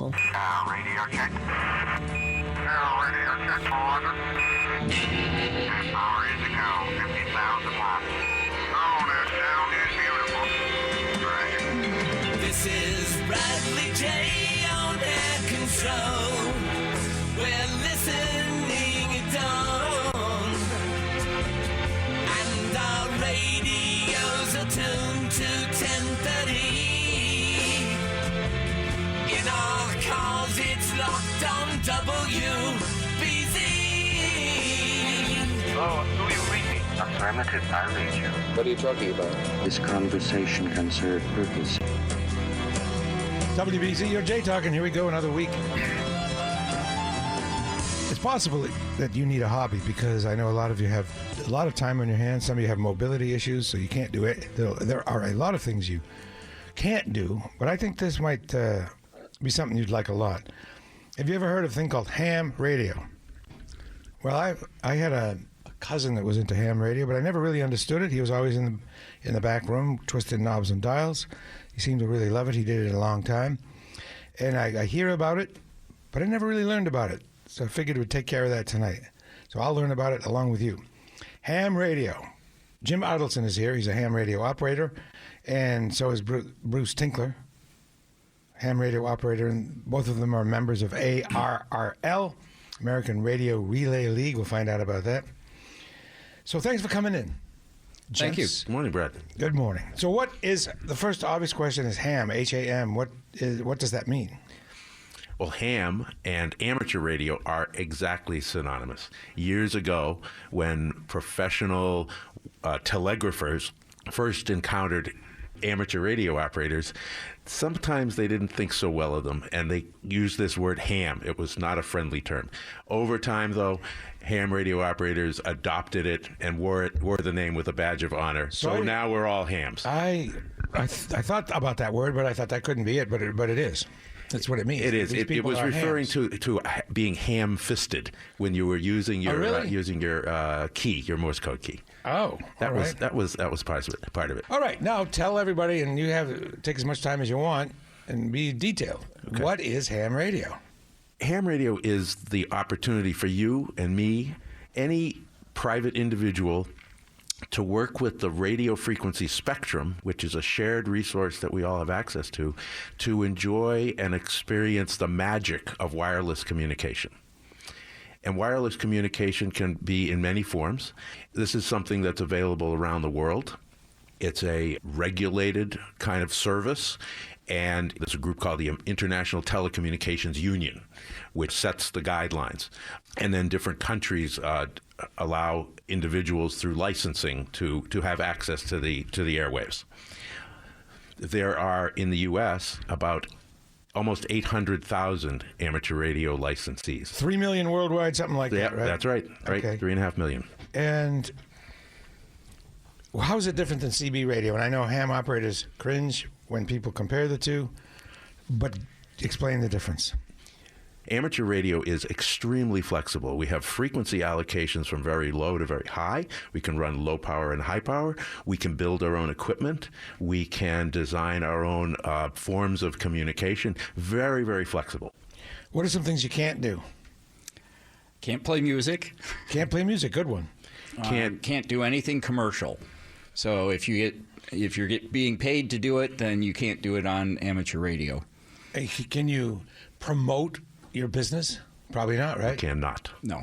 local. Radio check. Radio check, Morgan. Power is to go, 50,000 watts. Oh, that sound is beautiful. Right. This is Bradley J on air control. We're listening it on. And our radios are tuned to 1030. In our cars, it's locked on WBZ. Hello, who are you reaching? Affirmative, I read you. What are you talking about? This conversation can serve purpose. WBZ, you're Jay talking. Here we go, another week. It's possible that you need a hobby because I know a lot of you have a lot of time on your hands. Some of you have mobility issues, so you can't do it. There are a lot of things you can't do, but I think this might be something you'd like a lot. Have you ever heard of a thing called ham radio? Well, I had a cousin that was into ham radio, but I never really understood it. He was always in the back room, twisting knobs and dials. He seemed to really love it. He did it a long time. And I hear about it, but I never really learned about it. So I figured we'd take care of that tonight. So I'll learn about it along with you. Ham radio. Jim Adelson is here. He's a ham radio operator. And so is Bruce Tinkler, ham radio operator. And both of them are members of ARRL, American Radio Relay League. We'll find out about that. So thanks for coming in. Thank you. Gents. Good morning, Brad. Good morning. So what is, the first obvious question is ham, H-A-M. What does that mean? Well, ham and amateur radio are exactly synonymous. Years ago, when professional telegraphers first encountered amateur radio operators, sometimes they didn't think so well of them, and they used this word ham. It was not a friendly term. Over time, though, ham radio operators adopted it and wore the name with a badge of honor. So now we're all hams. I thought about that word, but I thought that couldn't be it, but it is. That's what it means. It is. These It people was are referring hams. to being ham-fisted when you were using your really? key, your Morse code key. Oh, That all was right. that was part of it. All right, now tell everybody, and you have take as much time as you want, and be detailed. Okay. What is ham radio? Ham radio is the opportunity for you and me, any private individual, to work with the radio frequency spectrum, which is a shared resource that we all have access to enjoy and experience the magic of wireless communication. And wireless communication can be in many forms. This is something that's available around the world. It's a regulated kind of service, and there's a group called the International Telecommunications Union, which sets the guidelines. And then different countries allow individuals through licensing to have access to the airwaves. There are, in the U.S., about almost 800,000 amateur radio licensees. 3 million worldwide, something like that, right? That's right. Right, Okay. 3.5 million. And how is it different than CB radio? And I know ham operators cringe when people compare the two, but explain the difference. Amateur radio is extremely flexible. We have frequency allocations from very low to very high. We can run low power and high power. We can build our own equipment. We can design our own forms of communication. Very, very flexible. What are some things you can't do? Can't play music. Can't play music. Good one. Can't do anything commercial. So if you're being paid to do it, then you can't do it on amateur radio. Hey, can you promote your business? Probably not, right? Cannot. No.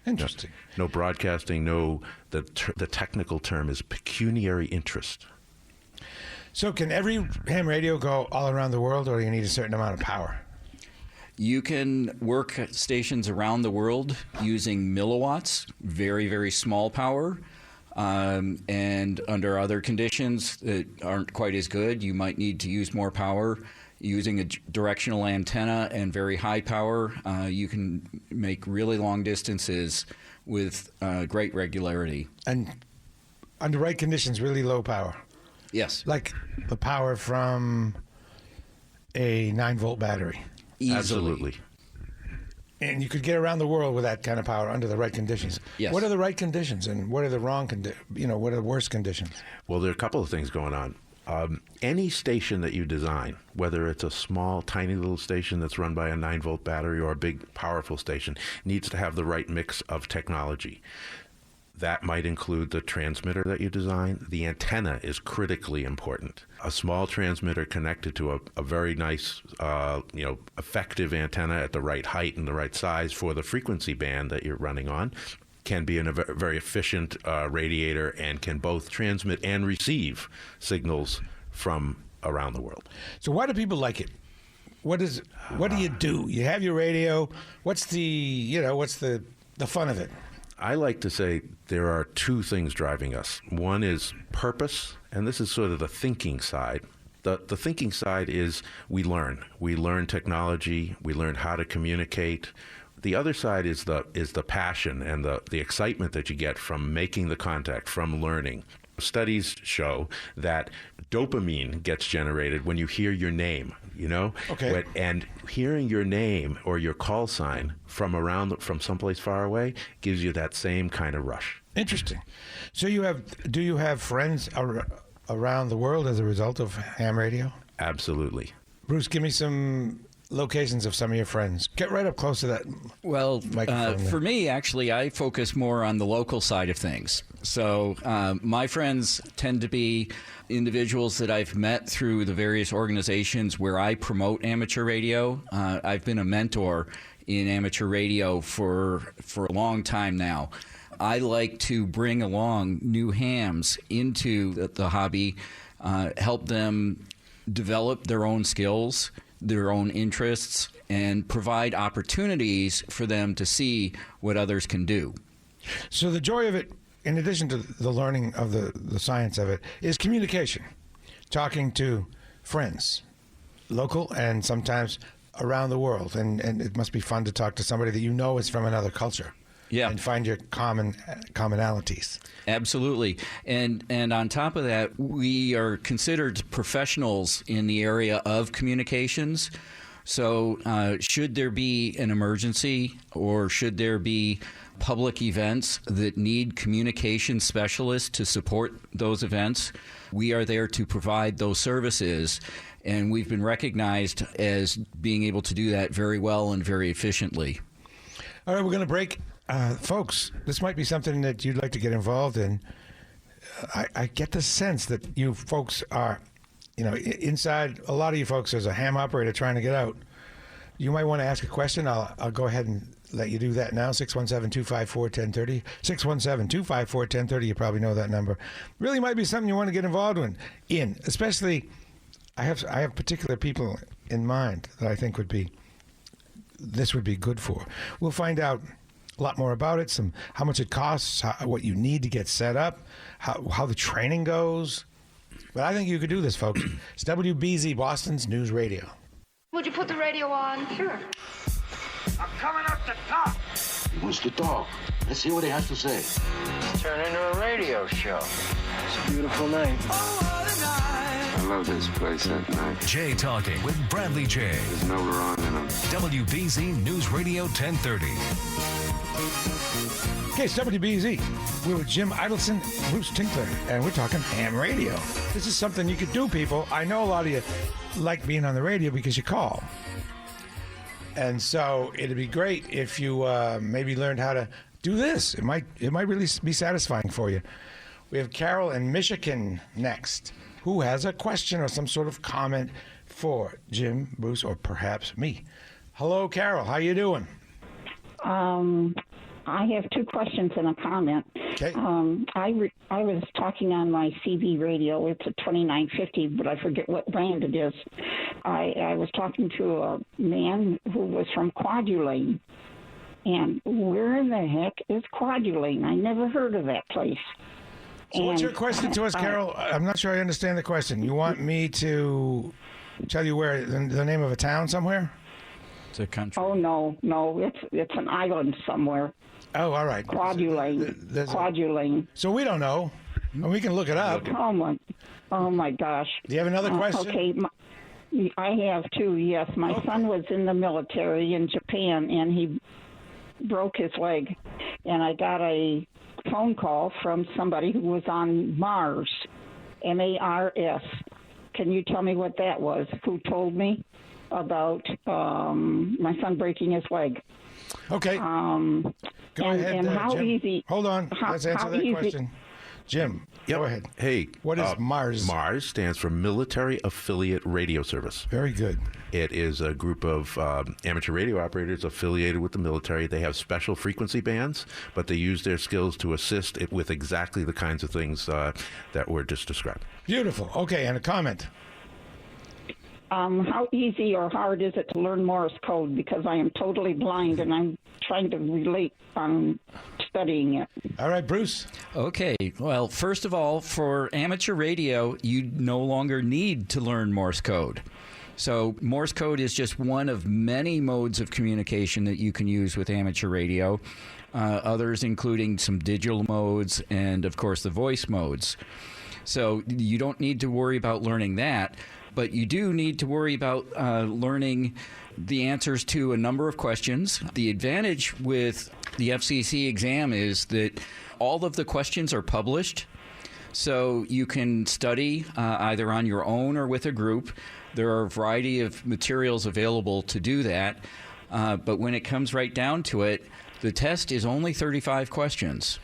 Interesting. No broadcasting. No. The technical term is pecuniary interest. So can every ham radio go all around the world, or do you need a certain amount of power? You can work at stations around the world using milliwatts, very, very small power. And under other conditions that aren't quite as good, you might need to use more power. Using a directional antenna and very high power, you can make really long distances with great regularity. And under right conditions, really low power. Yes. Like the power from a 9-volt battery. Easily. Absolutely. And you could get around the world with that kind of power under the right conditions. Yes. What are the right conditions, and what are the wrong what are the worst conditions? Well, there are a couple of things going on. Any station that you design, whether it's a small, tiny little station that's run by a 9-volt battery or a big, powerful station, needs to have the right mix of technology. That might include the transmitter that you design. The antenna is critically important. A small transmitter connected to a very nice, effective antenna at the right height and the right size for the frequency band that you're running on can be a very efficient radiator and can both transmit and receive signals from around the world. So why do people like it? What do you do? You have your radio. What's the fun of it? I like to say there are two things driving us. One is purpose, and this is sort of the thinking side. The thinking side is we learn. We learn technology. We learn how to communicate. The other side is the passion and the excitement that you get from making the contact, from learning. Studies show that dopamine gets generated when you hear your name, Okay. And hearing your name or your call sign from someplace far away gives you that same kind of rush. Interesting. So do you have friends around the world as a result of ham radio? Absolutely. Bruce, give me some locations of some of your friends. Get right up close to that. Well, microphone there. for me, actually, I focus more on the local side of things. So my friends tend to be individuals that I've met through the various organizations where I promote amateur radio. I've been a mentor in amateur radio for a long time now. I like to bring along new hams into the hobby, help them develop their own skills, their own interests, and provide opportunities for them to see what others can do. So the joy of it, in addition to the learning of the science of it, is communication. Talking to friends, local and sometimes around the world. And it must be fun to talk to somebody that you know is from another culture. Yeah. And find your commonalities. Absolutely. And on top of that, we are considered professionals in the area of communications. So should there be an emergency or should there be public events that need communication specialists to support those events, we are there to provide those services. And we've been recognized as being able to do that very well and very efficiently. All right, we're going to break. Folks, this might be something that you'd like to get involved in. I get the sense that you folks are, inside a lot of you folks as a ham operator trying to get out. You might want to ask a question. I'll go ahead and let you do that now. 617-254-1030. 617-254-1030. You probably know that number. Really might be something you want to get involved in. Especially, I have particular people in mind that I think this would be good for. We'll find out a lot more about it, how much it costs, what you need to get set up, how the training goes. But I think you could do this, folks. It's WBZ, Boston's News Radio. Would you put the radio on? Sure. I'm coming up to talk. He wants to talk. Let's hear what he has to say. Turn into a radio show. It's a beautiful night. I love this place at night. Jay Talking with Bradley Jay. There's no wrong in him. WBZ News Radio 1030. Okay, it's WBZ. We're with Jim Idelson, Bruce Tinkler, and we're talking ham radio. This is something you could do, people. I know a lot of you like being on the radio because you call. And so it'd be great if you maybe learned how to do this. It might really be satisfying for you. We have Carol in Michigan next, who has a question or some sort of comment for Jim, Bruce, or perhaps me. Hello, Carol. How you doing? I have two questions and a comment. Okay. I was talking on my CB radio. It's a 2950, but I forget what brand it is. I was talking to a man who was from Quadulane. And where in the heck is Quadulane? I never heard of that place. So what's your question to us, Carol? I'm not sure I understand the question. You want me to tell you where the name of a town somewhere? It's a country. Oh, no. It's an island somewhere. Oh, all right. Quadulane. Quadulane. So we don't know. And we can look it up. Oh my gosh. Do you have another question? Okay. I have two, yes. My son was in the military in Japan, and he broke his leg. And I got a phone call from somebody who was on Mars, MARS, Can you tell me what that was? Who told me about my son breaking his leg? Okay. Go ahead, and how Jim. easy? Hold on. Let's answer that easy- question. Jim, go ahead. Hey, What is MARS? MARS stands for Military Affiliate Radio Service. Very good. It is a group of amateur radio operators affiliated with the military. They have special frequency bands, but they use their skills to assist it with exactly the kinds of things that were just described. Beautiful. Okay, and a comment. How easy or hard is it to learn Morse code? Because I am totally blind and I'm trying to relate on studying it. All right, Bruce. Okay. Well, first of all, for amateur radio, you no longer need to learn Morse code. So Morse code is just one of many modes of communication that you can use with amateur radio. Others including some digital modes and, of course, the voice modes. So you don't need to worry about learning that, but you do need to worry about learning the answers to a number of questions. The advantage with the FCC exam is that all of the questions are published, so you can study either on your own or with a group. There are a variety of materials available to do that, but when it comes right down to it, the test is only 35 questions.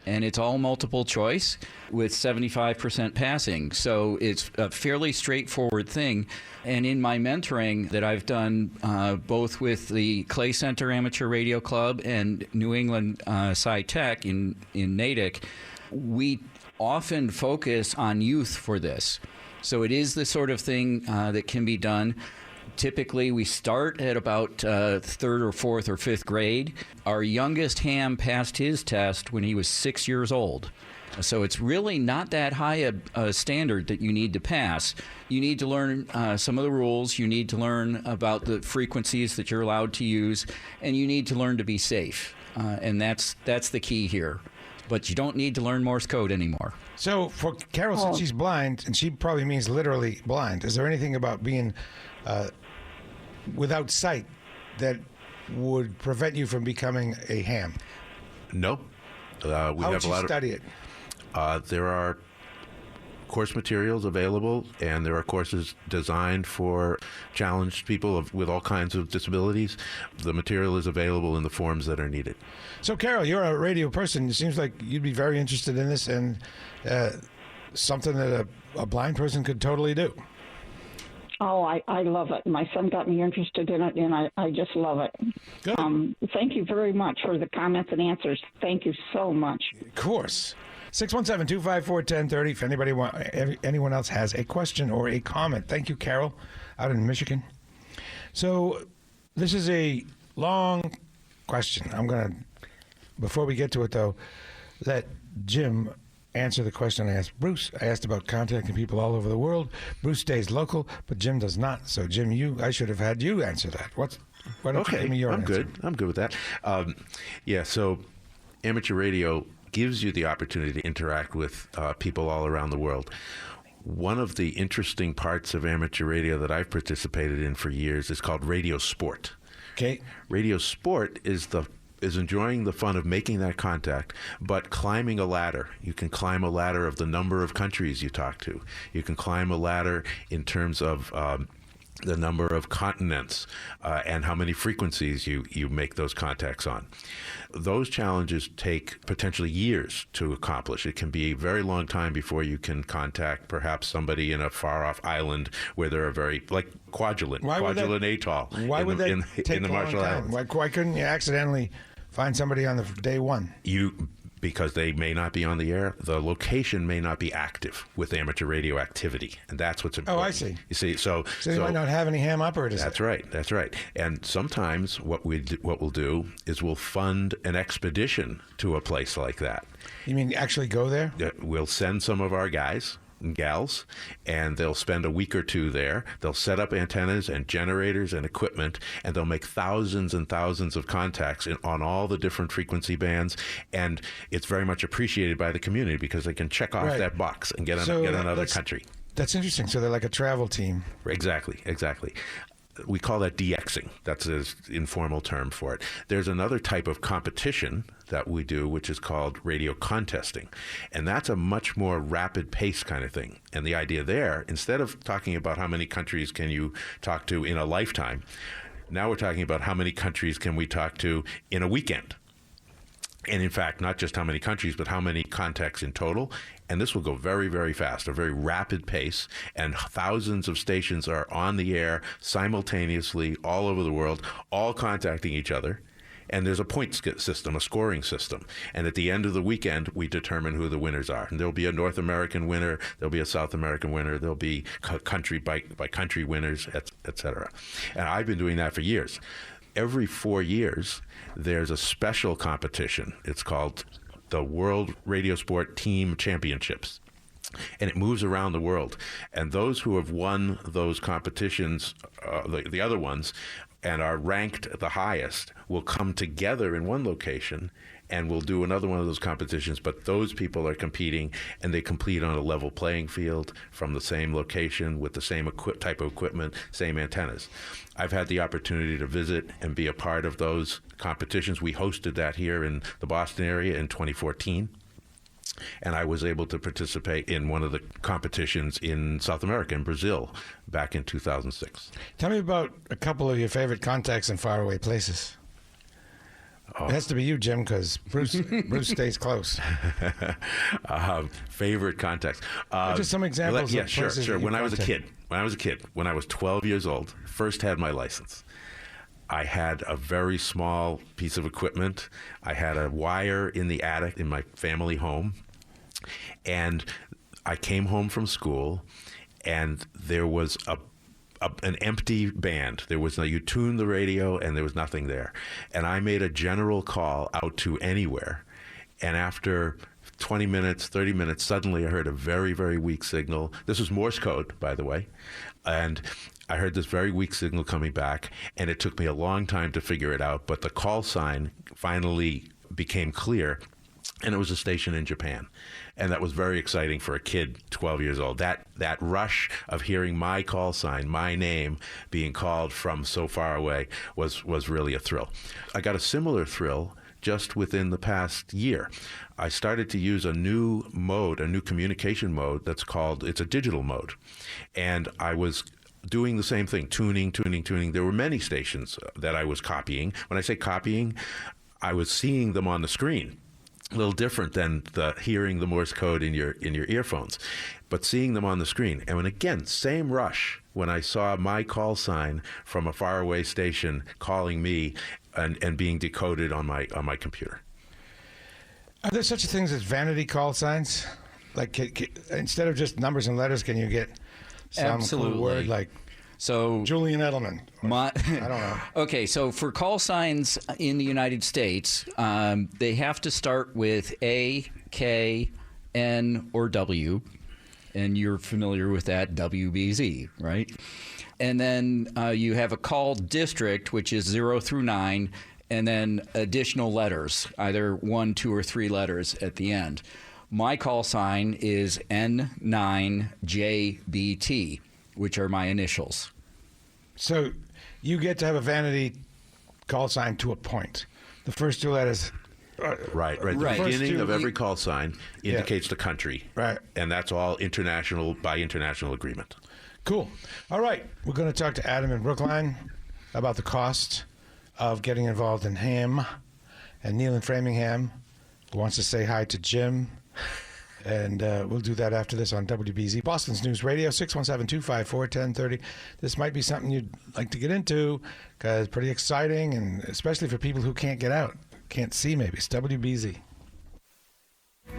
And it's all multiple choice with 75% passing. So it's a fairly straightforward thing. And in my mentoring that I've done both with the Clay Center Amateur Radio Club and New England Sci-Tech in Natick, we often focus on youth for this. So it is the sort of thing that can be done. Typically, we start at about third or fourth or fifth grade. Our youngest ham passed his test when he was 6 years old. So it's really not that high a standard that you need to pass. You need to learn some of the rules. You need to learn about the frequencies that you're allowed to use. And you need to learn to be safe. And that's the key here. But you don't need to learn Morse code anymore. So for Carol, since she's blind, and she probably means literally blind, is there anything about being without sight that would prevent you from becoming a ham? No. We How have would a you lot study it? There are course materials available, and there are courses designed for challenged people with all kinds of disabilities. The material is available in the forms that are needed. So, Carol, you're a radio person. It seems like you'd be very interested in this and something that a blind person could totally do. Oh, I love it. My son got me interested in it, and I just love it. Good. Thank you very much for the comments and answers. Thank you so much. Of course. 617-254-1030 if anyone else has a question or a comment. Thank you, Carol, out in Michigan. So this is a long question. I'm going to, before we get to it, though, let Jim answer the question I asked Bruce. I asked about contacting people all over the world. Bruce stays local, but Jim does not. So, Jim, I should have had you answer that. Why don't you give me your answer? I'm good with that. So amateur radio gives you the opportunity to interact with people all around the world. One of the interesting parts of amateur radio that I've participated in for years is called radio sport. Okay. Radio sport is enjoying the fun of making that contact, but climbing a ladder. You can climb a ladder of the number of countries you talk to. You can climb a ladder in terms of the number of continents and how many frequencies you make those contacts on. Those challenges take potentially years to accomplish. It can be a very long time before you can contact perhaps somebody in a far-off island where there are like Kwajalein Atoll in the Marshall Islands. Why couldn't you accidentally find somebody on the day one? Because they may not be on the air, the location may not be active with amateur radio activity, and that's what's important. Oh, I see. You see, so they might not have any ham operators. That's right. And sometimes what we'll do is we'll fund an expedition to a place like that. You mean actually go there? We'll send some of our guys and gals, and they'll spend a week or two there. They'll set up antennas and generators and equipment, and they'll make thousands and thousands of contacts on all the different frequency bands, and it's very much appreciated by the community because they can check off that box and get another country. That's interesting. So they're like a travel team. Exactly. we call that DXing. That's an informal term for it. There's another type of competition that we do, which is called radio contesting. And that's a much more rapid pace kind of thing. And the idea there, instead of talking about how many countries can you talk to in a lifetime, now we're talking about how many countries can we talk to in a weekend. And in fact, not just how many countries, but how many contacts in total. And this will go very, very fast, a very rapid pace. And thousands of stations are on the air simultaneously all over the world, all contacting each other. And there's a point system, a scoring system. And at the end of the weekend, we determine who the winners are. And there'll be a North American winner, there'll be a South American winner, there'll be country by country winners, et cetera. And I've been doing that for years. Every 4 years, there's a special competition. It's called the World Radio Sport Team Championships. And it moves around the world. And those who have won those competitions, the other ones, and are ranked the highest will come together in one location and we'll do another one of those competitions. But those people are competing, and they compete on a level playing field from the same location with the same type of equipment, same antennas. I've had the opportunity to visit and be a part of those competitions. We hosted that here in the Boston area in 2014. And I was able to participate in one of the competitions in South America, in Brazil, back in 2006. Tell me about a couple of your favorite contacts in faraway places. It has to be you, Jim, because Bruce stays close. Favorite contacts. Just some examples. Yeah, sure. When I was a kid, when I was 12 years old, first had my license. I had a very small piece of equipment. I had a wire in the attic in my family home. And I came home from school, and there was an empty band. There was you tuned the radio, and there was nothing there. And I made a general call out to anywhere. And after 20 minutes, 30 minutes, suddenly I heard a very, very weak signal. This was Morse code, by the way. And I heard this very weak signal coming back, and it took me a long time to figure it out. But the call sign finally became clear, and it was a station in Japan. And that was very exciting for a kid, 12 years old. That rush of hearing my call sign, my name, being called from so far away was really a thrill. I got a similar thrill just within the past year. I started to use a new mode, a new communication mode it's a digital mode. And I was doing the same thing, tuning. There were many stations that I was copying. When I say copying, I was seeing them on the screen. A little different than hearing the Morse code in your earphones, but seeing them on the screen. And again, same rush when I saw my call sign from a faraway station calling me and being decoded on my computer. Are there such things as vanity call signs? Like, instead of just numbers and letters, can you get some cool word like Julian Edelman? I don't know. Okay, so for call signs in the United States, they have to start with A, K, N, or W. And you're familiar with that, WBZ, right? And then you have a call district, which is 0 through 9, and then additional letters, either 1, 2, or 3 letters at the end. My call sign is N9JBT, which are my initials. So you get to have a vanity call sign to a point. The first 2 letters. Right. The beginning of every call sign indicates the country. Right. And that's all by international agreement. Cool. All right. We're going to talk to Adam in Brookline about the cost of getting involved in ham, and Neil in Framingham, who wants to say hi to Jim. And we'll do that after this on WBZ, Boston's News Radio, 617-254-1030. This might be something you'd like to get into, because it's pretty exciting, and especially for people who can't get out, can't see maybe. It's WBZ.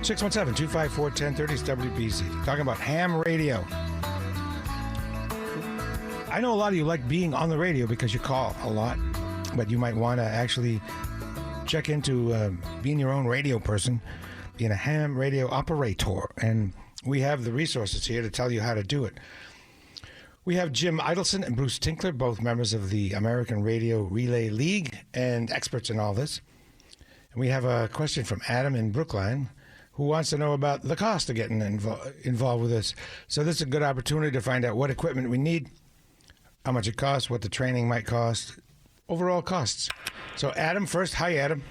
617-254-1030 is WBZ. Talking about ham radio. I know a lot of you like being on the radio because you call a lot, but you might want to actually check into being your own radio person, being a ham radio operator, and we have the resources here to tell you how to do it. We have Jim Idelson and Bruce Tinkler, both members of the American Radio Relay League and experts in all this. And we have a question from Adam in Brookline, who wants to know about the cost of getting involved with this. So this is a good opportunity to find out what equipment we need how much it costs, what the training might cost, overall costs. So Adam first. Hi, Adam.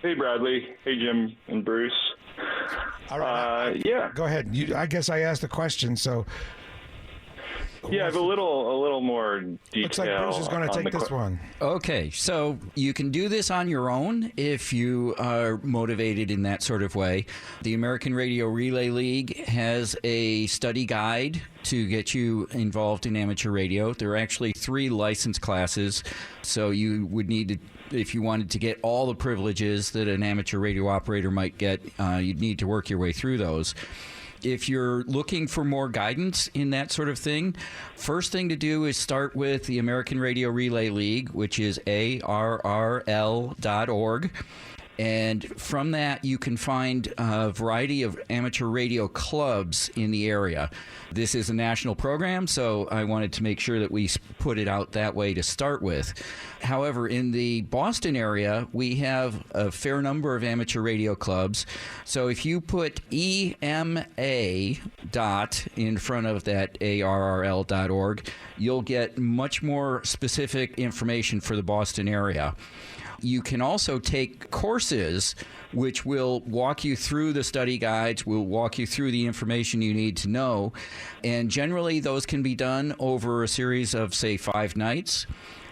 Hey, Bradley. Hey, Jim and Bruce. All right. Yeah. Go ahead. I guess I asked the question, so. Yeah, I have a little more detail. Looks like Bruce is going to take this one. Okay, so you can do this on your own if you are motivated in that sort of way. The American Radio Relay League has a study guide to get you involved in amateur radio. There are actually 3 license classes, so you would need to, if you wanted to get all the privileges that an amateur radio operator might get, you'd need to work your way through those. If you're looking for more guidance in that sort of thing, first thing to do is start with the American Radio Relay League, which is ARRL.org. And from that, you can find a variety of amateur radio clubs in the area. This is a national program, so I wanted to make sure that we put it out that way to start with. However, in the Boston area, we have a fair number of amateur radio clubs. So if you put EMA dot in front of that ARRL.org, you'll get much more specific information for the Boston area. You can also take courses which will walk you through the study guides, will walk you through the information you need to know. And generally, those can be done over a series of, say, 5 nights.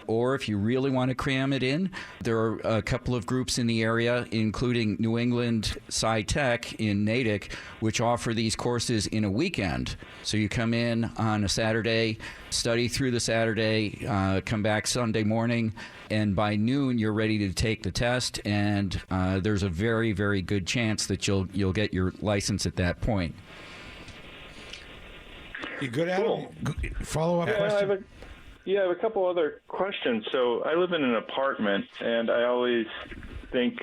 Or if you really want to cram it in, there are a couple of groups in the area, including New England Sci-Tech in Natick, which offer these courses in a weekend. So you come in on a Saturday, study through the Saturday, come back Sunday morning, and by noon you're ready to take the test, and there's a very, very good chance that you'll get your license at that point. You good at Cool. it? Follow-up question? I have a couple other questions. So I live in an apartment, and I always think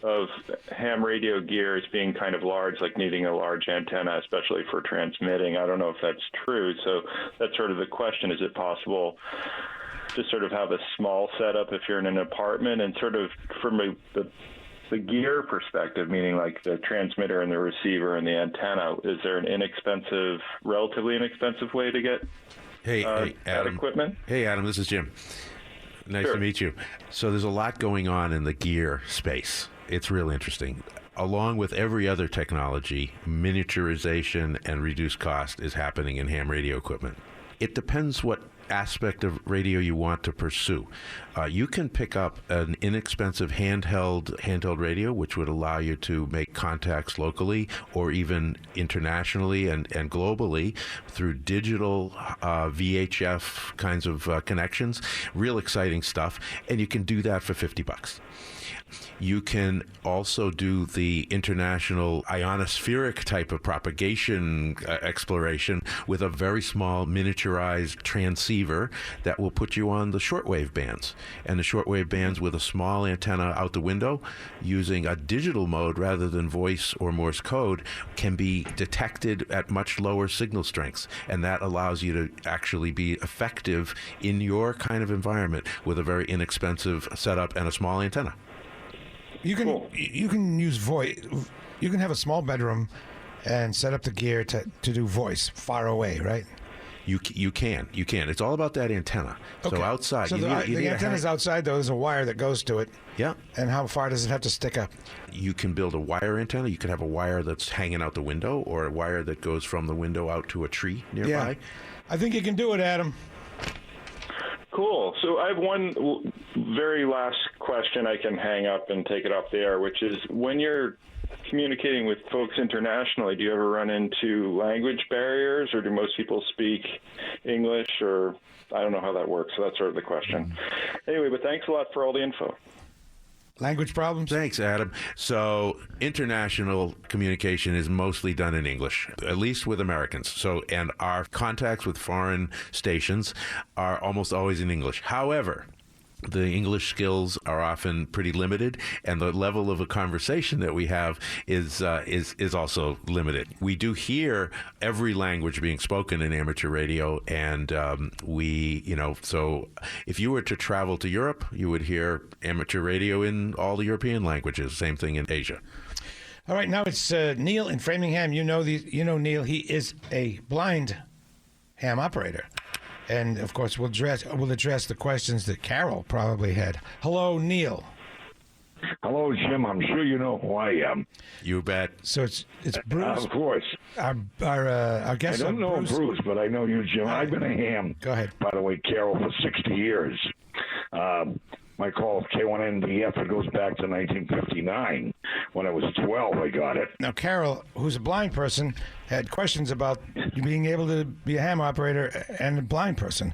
of ham radio gear as being kind of large, like needing a large antenna, especially for transmitting. I don't know if that's true. So that's sort of the question. Is it possible to sort of have a small setup if you're in an apartment, and sort of from the gear perspective, meaning like the transmitter and the receiver and the antenna, is there an relatively inexpensive way to get Hey, Adam. Equipment? Hey, Adam, this is Jim. Nice Sure. to meet you. So there's a lot going on in the gear space. It's really interesting. Along with every other technology, miniaturization and reduced cost is happening in ham radio equipment. It depends what aspect of radio you want to pursue. You can pick up an inexpensive handheld radio, which would allow you to make contacts locally or even internationally and globally through digital VHF kinds of connections. Real exciting stuff. And you can do that for $50. You can also do the international ionospheric type of propagation exploration with a very small miniaturized transceiver that will put you on the shortwave bands. And the shortwave bands with a small antenna out the window using a digital mode rather than voice or Morse code can be detected at much lower signal strengths. And that allows you to actually be effective in your kind of environment with a very inexpensive setup and a small antenna. You can use voice. You can have a small bedroom and set up the gear to do voice far away, right? You can. It's all about that antenna. Okay. So outside. So the antenna's outside, though. There's a wire that goes to it. Yeah. And how far does it have to stick up? You can build a wire antenna. You could have a wire that's hanging out the window or a wire that goes from the window out to a tree nearby. Yeah. I think you can do it, Adam. Cool. So I have one very last question. I can hang up and take it off the air, which is when you're communicating with folks internationally, do you ever run into language barriers, or do most people speak English, or I don't know how that works. So that's sort of the question. Anyway, but thanks a lot for all the info. Language problems? Thanks, Adam. So international communication is mostly done in English, at least with Americans. So, and our contacts with foreign stations are almost always in English. However, the English skills are often pretty limited, and the level of a conversation that we have is also limited. We do hear every language being spoken in amateur radio, and so if you were to travel to Europe, you would hear amateur radio in all the European languages. Same thing in Asia. All right, now it's Neil in Framingham. You know Neil. He is a blind ham operator. And, of course, we'll address the questions that Carol probably had. Hello, Neil. Hello, Jim. I'm sure you know who I am. You bet. So it's Bruce. Of course. Our guest. I don't know Bruce, but I know you, Jim. I've been a ham. Go ahead. By the way, Carol, for 60 years. My call of K1NDF, it goes back to 1959. When I was 12, I got it. Now, Carol, who's a blind person, had questions about you being able to be a ham operator and a blind person.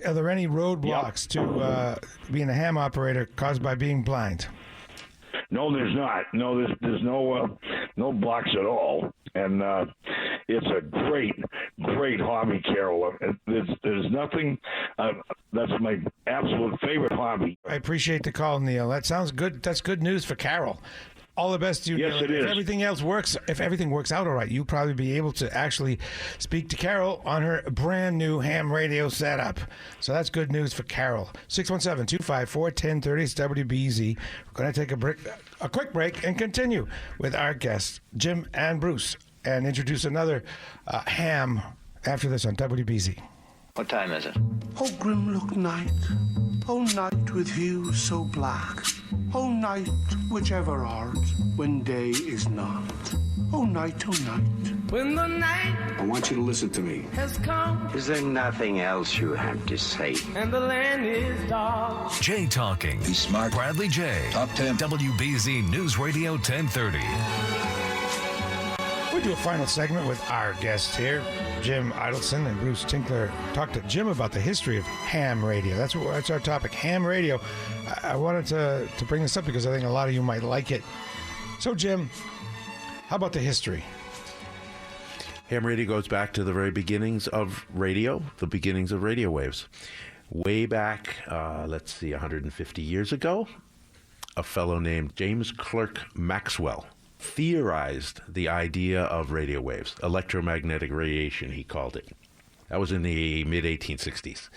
Are there any roadblocks to being a ham operator caused by being blind? No, there's not. No, there's no blocks at all, and it's a great hobby, Carol. There's nothing. That's my absolute favorite hobby. I appreciate the call, Neil. That sounds good. That's good news for Carol. All the best to you, Yes, Neil. it if is. If everything works out all right, you'll probably be able to actually speak to Carol on her brand new ham radio setup. So that's good news for Carol. 617-254-1030. It's WBZ. We're going to take a quick break and continue with our guests, Jim and Bruce, and introduce another ham after this on WBZ. What time is it? Oh, grim look night, oh night with hue so black, oh night whichever art when day is not, oh night, When the night I want you to listen to me. has come Is there nothing else you have to say? and the land is dark. Jay Talking. He's smart. Bradley Jay. Top 10. WBZ News Radio 1030. We'll do a final segment with our guests here, Jim Idelson and Bruce Tinkler. Talk to Jim about the history of ham radio. That's our topic, ham radio. I wanted to bring this up because I think a lot of you might like it. So, Jim, how about the history? Ham radio goes back to the very beginnings of radio, the beginnings of radio waves. Way back, 150 years ago, a fellow named James Clerk Maxwell theorized the idea of radio waves, electromagnetic radiation, he called it. That was in the mid-1860s.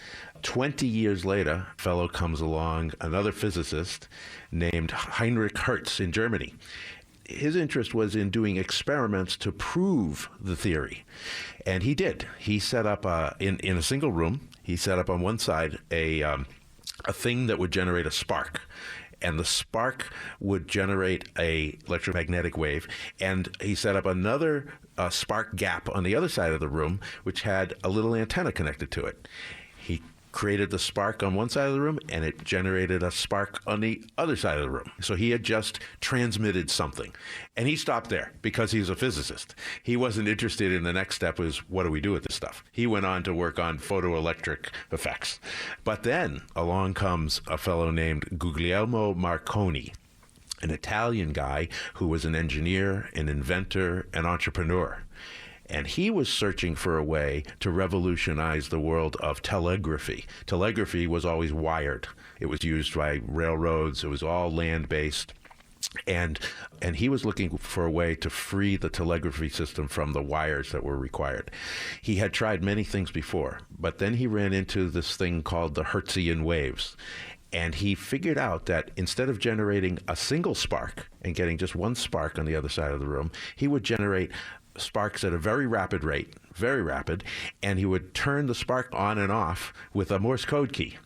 20 years later, a fellow comes along, another physicist named Heinrich Hertz in Germany. His interest was in doing experiments to prove the theory. And he did. He set up, in a single room, he set up on one side a thing that would generate a spark. And the spark would generate a electromagnetic wave. And he set up another spark gap on the other side of the room, which had a little antenna connected to it. He created the spark on one side of the room, and it generated a spark on the other side of the room. So he had just transmitted something. And he stopped there because he's a physicist. He wasn't interested in the next step was, what do we do with this stuff? He went on to work on photoelectric effects. But then along comes a fellow named Guglielmo Marconi, an Italian guy who was an engineer, an inventor, an entrepreneur. And he was searching for a way to revolutionize the world of telegraphy. Telegraphy was always wired. It was used by railroads. It was all land-based. And he was looking for a way to free the telegraphy system from the wires that were required. He had tried many things before, but then he ran into this thing called the Hertzian waves. And he figured out that instead of generating a single spark and getting just one spark on the other side of the room, he would generate sparks at a very rapid rate, very rapid, and he would turn the spark on and off with a Morse code key.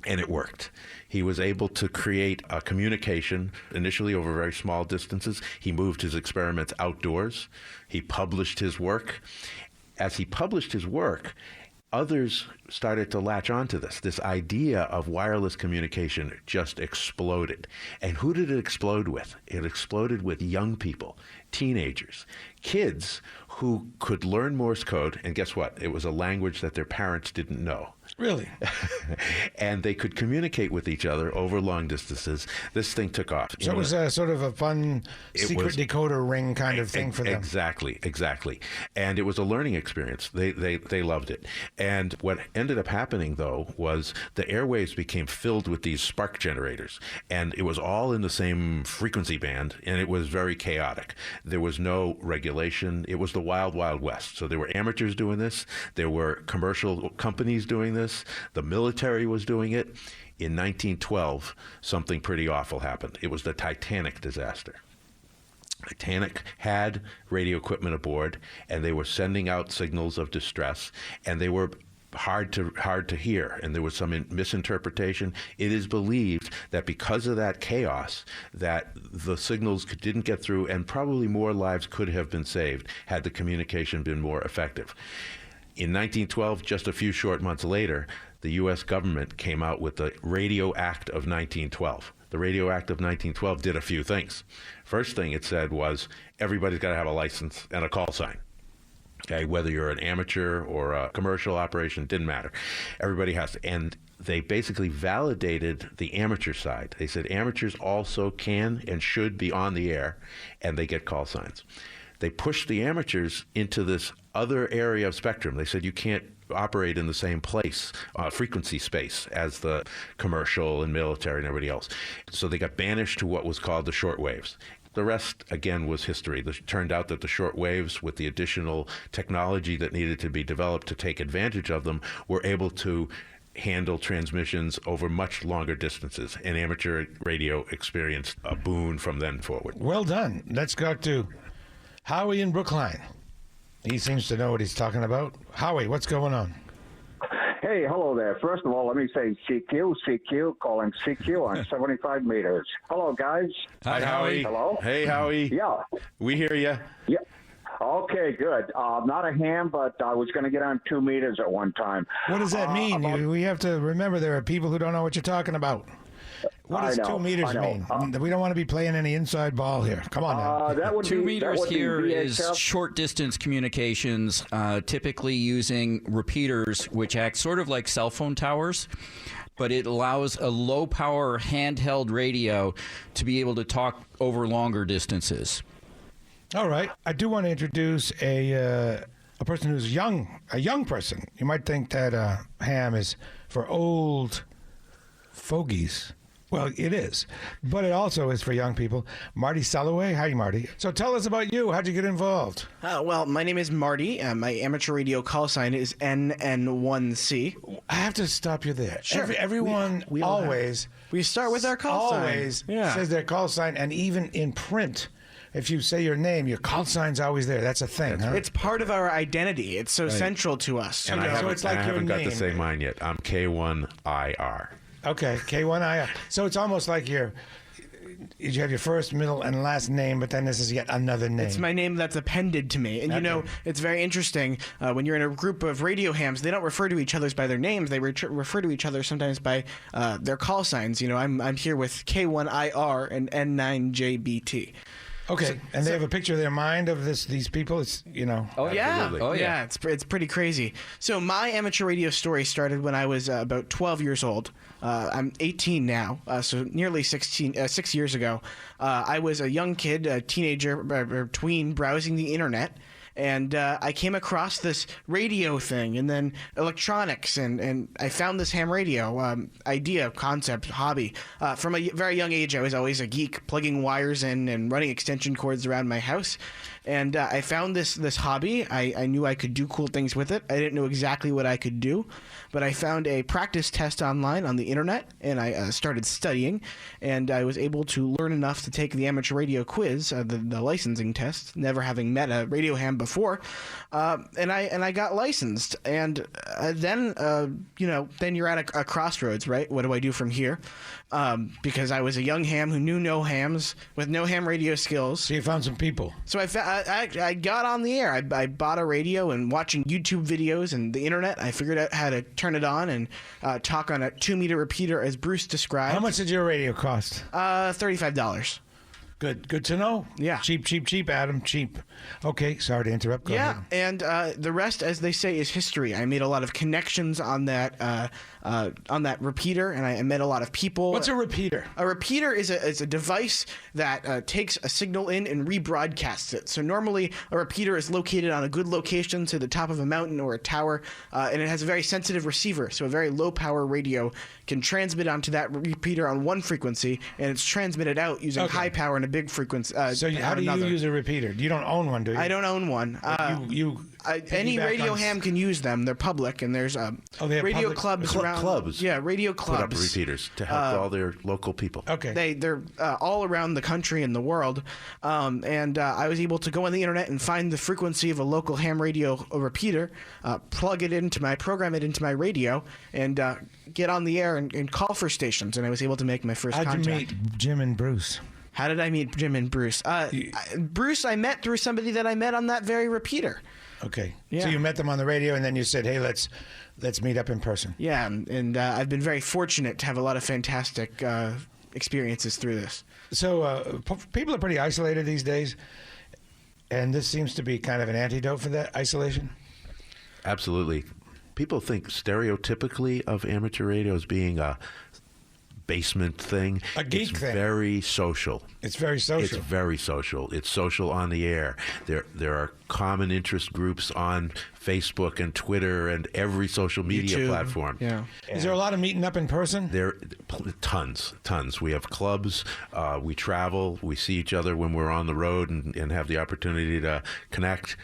And it worked. He was able to create a communication initially over very small distances. He moved his experiments outdoors. He published his work. As he published his work, others started to latch onto this. This idea of wireless communication just exploded. And who did it explode with? It exploded with young people, teenagers, kids who could learn Morse code. And guess what? It was a language that their parents didn't know. Really? And they could communicate with each other over long distances. This thing took off. So it was sort of a fun secret decoder ring kind of thing for them. Exactly. And it was a learning experience. They loved it. And what ended up happening, though, was the airwaves became filled with these spark generators. And it was all in the same frequency band, and it was very chaotic. There was no regulation. It was the wild, wild west. So there were amateurs doing this. There were commercial companies doing this. The military was doing it. In 1912, something pretty awful happened. It was the Titanic disaster. Titanic had radio equipment aboard, and they were sending out signals of distress, and they were hard to hear, and there was some misinterpretation. It is believed that because of that chaos, that the signals didn't get through, and probably more lives could have been saved had the communication been more effective. In 1912, just a few short months later, the U.S. government came out with the Radio Act of 1912. The Radio Act of 1912 did a few things. First thing it said was everybody's got to have a license and a call sign. Okay, whether you're an amateur or a commercial operation, didn't matter. Everybody has to. And they basically validated the amateur side. They said amateurs also can and should be on the air, and they get call signs. They pushed the amateurs into this other area of spectrum. They said you can't operate in the same place, frequency space, as the commercial and military and everybody else. So they got banished to what was called the short waves. The rest, again, was history. It turned out that the short waves, with the additional technology that needed to be developed to take advantage of them, were able to handle transmissions over much longer distances. And amateur radio experienced a boon from then forward. Well done. Let's go to Howie in Brookline. He seems to know what he's talking about. Howie, what's going on? Hey, hello there. First of all, let me say CQ, calling CQ on 75 meters. Hello, guys. Hi, Howie. Hello? Hey, Howie. Yeah. We hear you. Yeah. Okay, good. Not a ham, but I was going to get on 2 meters at one time. What does that mean? We have to remember there are people who don't know what you're talking about. What does 2 meters mean? We don't want to be playing any inside ball here. Come on now. That would 2 meters here is VHF. short distance communications, typically using repeaters, which act sort of like cell phone towers, but it allows a low power handheld radio to be able to talk over longer distances. All right. I do want to introduce a person who's a young person. You might think that ham is for old fogies. Well, it is, but it also is for young people. Marty Soloway. Hi, Marty. So tell us about you. How'd you get involved? Well, my name is Marty. My amateur radio call sign is NN1C. I have to stop you there. Sure. Everyone we always... We start with our call sign. Always says their call sign, and even in print, if you say your name, your call sign's always there. That's a thing, huh? It's part of our identity. It's so central to us. And I it's like haven't your got to name. say mine yet. I'm K1IR. Okay, K1IR. So it's almost like you have your first, middle, and last name, but then this is yet another name. It's my name that's appended to me. And, you know, it's very interesting. When you're in a group of radio hams, they don't refer to each other by their names. They refer to each other sometimes by their call signs. You know, I'm here with K1IR and N9JBT. Okay, and they have a picture of their mind of these people. It's Oh yeah, Absolutely. yeah. It's pretty crazy. So my amateur radio story started when I was about 12 years old. I'm 18 now, so nearly 6 years ago. I was a young kid, a teenager, or tween, browsing the internet. And I came across this radio thing, and then electronics, and I found this ham radio idea, concept, hobby. From a very young age, I was always a geek, plugging wires in and running extension cords around my house. And I found this hobby. I knew I could do cool things with it. I didn't know exactly what I could do, but I found a practice test online on the internet, and I started studying, and I was able to learn enough to take the amateur radio quiz, the licensing test, never having met a radio ham before, and I got licensed. And then you're at a crossroads, right? What do I do from here? Because I was a young ham who knew no hams, with no ham radio skills. So you found some people. So I got on the air. I bought a radio, and watching YouTube videos and the internet, I figured out how to turn it on and talk on a 2-meter repeater, as Bruce described. How much did your radio cost? $35. Good to know. Yeah. Cheap, Adam, cheap. Okay, sorry to interrupt. Go ahead. And the rest, as they say, is history. I made a lot of connections on that repeater, and I met a lot of people. What's a repeater? A repeater is a device that takes a signal in and rebroadcasts it. So normally a repeater is located on a good location to the top of a mountain or a tower, and it has a very sensitive receiver. So a very low power radio can transmit onto that repeater on one frequency, and it's transmitted out using high power and a big frequency. So how do you use a repeater? You don't own one, do you? I don't own one. any Piggyback radio on- ham can use them. They're public, and there's they have radio public- clubs around. Clubs. Yeah, radio Put up clubs. repeaters to help all their local people. Okay. They're all around the country and the world, and I was able to go on the internet and find the frequency of a local ham radio repeater, program it into my radio, and get on the air and call for stations. And I was able to make my first How'd contact. you meet Jim and Bruce? How did I meet Jim and Bruce? Bruce, I met through somebody that I met on that very repeater. Okay. Yeah. So you met them on the radio, and then you said, "Hey, let's meet up in person." Yeah, and I've been very fortunate to have a lot of fantastic experiences through this. So people are pretty isolated these days, and this seems to be kind of an antidote for that isolation. Absolutely. People think stereotypically of amateur radio as being a basement thing. A geek it's thing. Very social. It's very social. It's very social. It's social on the air. There are common interest groups on Facebook and Twitter and every social media YouTube. platform. Yeah. Is there a lot of meeting up in person? There, tons. We have clubs. We travel. We see each other when we're on the road and have the opportunity to connect.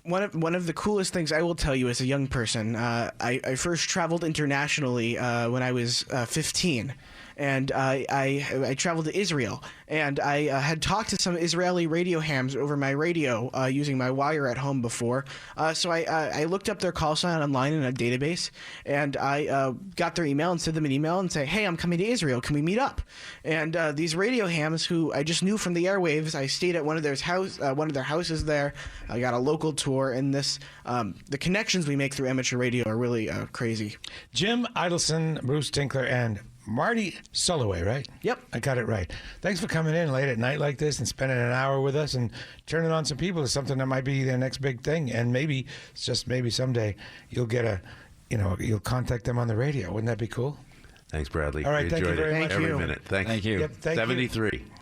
One of the coolest things I will tell you as a young person, I first traveled internationally when I was 15. And I traveled to Israel, and I had talked to some Israeli radio hams over my radio using my wire at home before. So I looked up their call sign online in a database, and I got their email and sent them an email and say, "Hey, I'm coming to Israel. Can we meet up?" And these radio hams, who I just knew from the airwaves, I stayed at one of their houses there. I got a local tour, and the connections we make through amateur radio are really crazy. Jim Idelson, Bruce Tinkler, and Marty Soloway, right? Yep. I got it right. Thanks for coming in late at night like this and spending an hour with us and turning on some people to something that might be their next big thing. And maybe, just maybe someday, you'll get you'll contact them on the radio. Wouldn't that be cool? Thanks, Bradley. All right, We thank you enjoyed very it much. every Thank you. minute. Thank Thank you. Yep, thank you. 73.